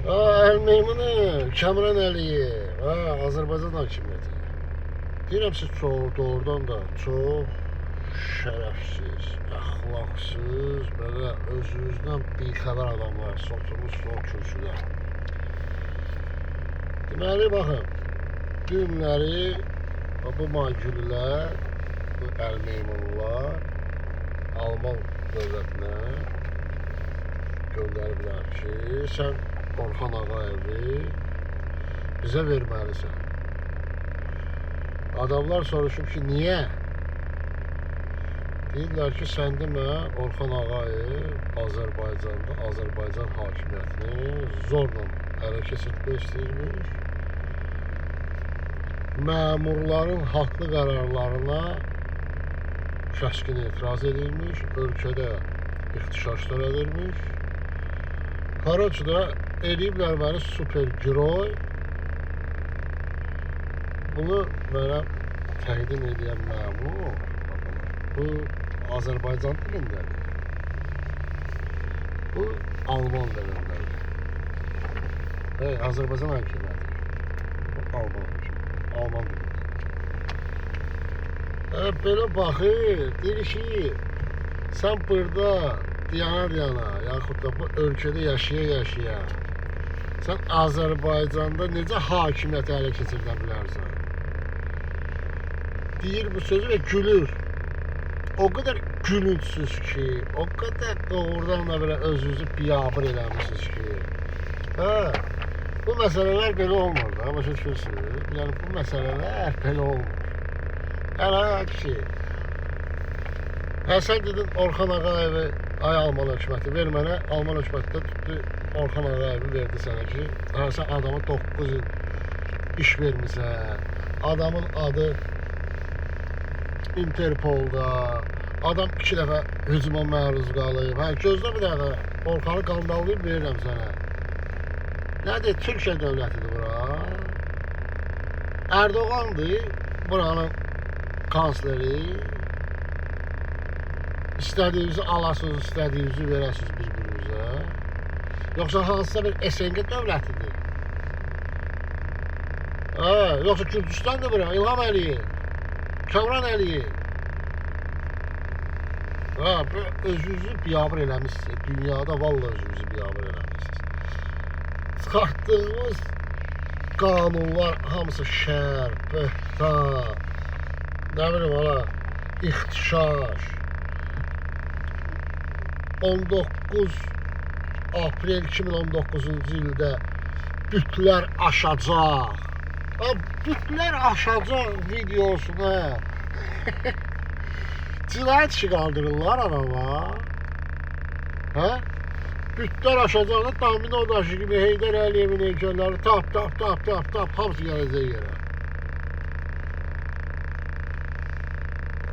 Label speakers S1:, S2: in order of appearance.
S1: Əl-Meymunu, Kamran Əliyev, Azərbaycan hakimiyyəti. Deyirəm siz doğrudan da çox şərəfsiz, əxlaqsız, belə özünüzdən bixəbər adamlar, oturmuş son kürsülər. Deməli, baxın, günləri bu magüllər, bu Əl-Meymunlar Alman dövlətinə göndəriblər ki, sən Orxan Ağayevi bizə verməlisən. Adamlar soruşub ki, niyə? Deyirlər ki, sən demə Orxan Ağayev Azərbaycanda Azərbaycan hakimiyyətini zorla ələ keçirtmək istəyirmiş. Məmurların haqlı qərarlarına kəskin etiraz edilmiş, ölkədə ixtişaş törədilmiş. Karaçı da eləyiblər məni supergiroy. Bunu mənə təqdim edən məmur, bu Azərbaycan dilindədir. Bu Alman dilindədir. Azərbaycan hakimiyyəti. Bu Alman dilindədir. Belə baxır, deyir ki, sən burada diyana, yaxud da bu ölkədə yaşaya, sən Azərbaycanda necə hakimiyyəti ələ keçirdə bilərsən? Deyir bu sözü və gülür. O qədər gülünsüz ki, o qədər doğrudan da belə özünüzü biyabır eləmişsiniz ki. Bu məsələlər belə olmur da, başa düşürsünüz. Yəni bu məsələlər belə olmur. Hələ ki, sən dedin Orxan Ağayevi, ay Alman hökuməti, ver mənə, Alman hökuməti də tutdu, Orxan Ağayevi verdi sənə ki, sən adamı 9 il iş vermişsən, adamın adı Interpolda, adam 2 dəfə hücuma məruz qalıb. Gözlə bir dəfə, Orxanı qandallayıb verirəm sənə. Nədir? Türkiyə dövlətidir bura. Erdoğandır buranın kansleri. İstədiyinizi alasınız, istədiyinizi verəsiniz bir-birinizə. Yoxsa hansısa bir SNG dövlətidir. Yoxsa Gürcüstandır bura, İlham Əliyev, Kamran Əliyev. Özünüzü biyabır eləmişsiniz. Dünyada vallahi özünüzü biyabır eləmişsiniz. Çıxartdığımız qanunlar hamısı şər, böhtan, nə bilim hala, ixtişaş. 19 aprel 2019-cu ildə bütlər aşacaq. Bütlər aşacaq videosuna cinayət işi qaldırırlar adama. Bütlər aşacaq da domino daşı kimi Heydər Əliyevin heykəlləri tap hamısı gələcək yerə.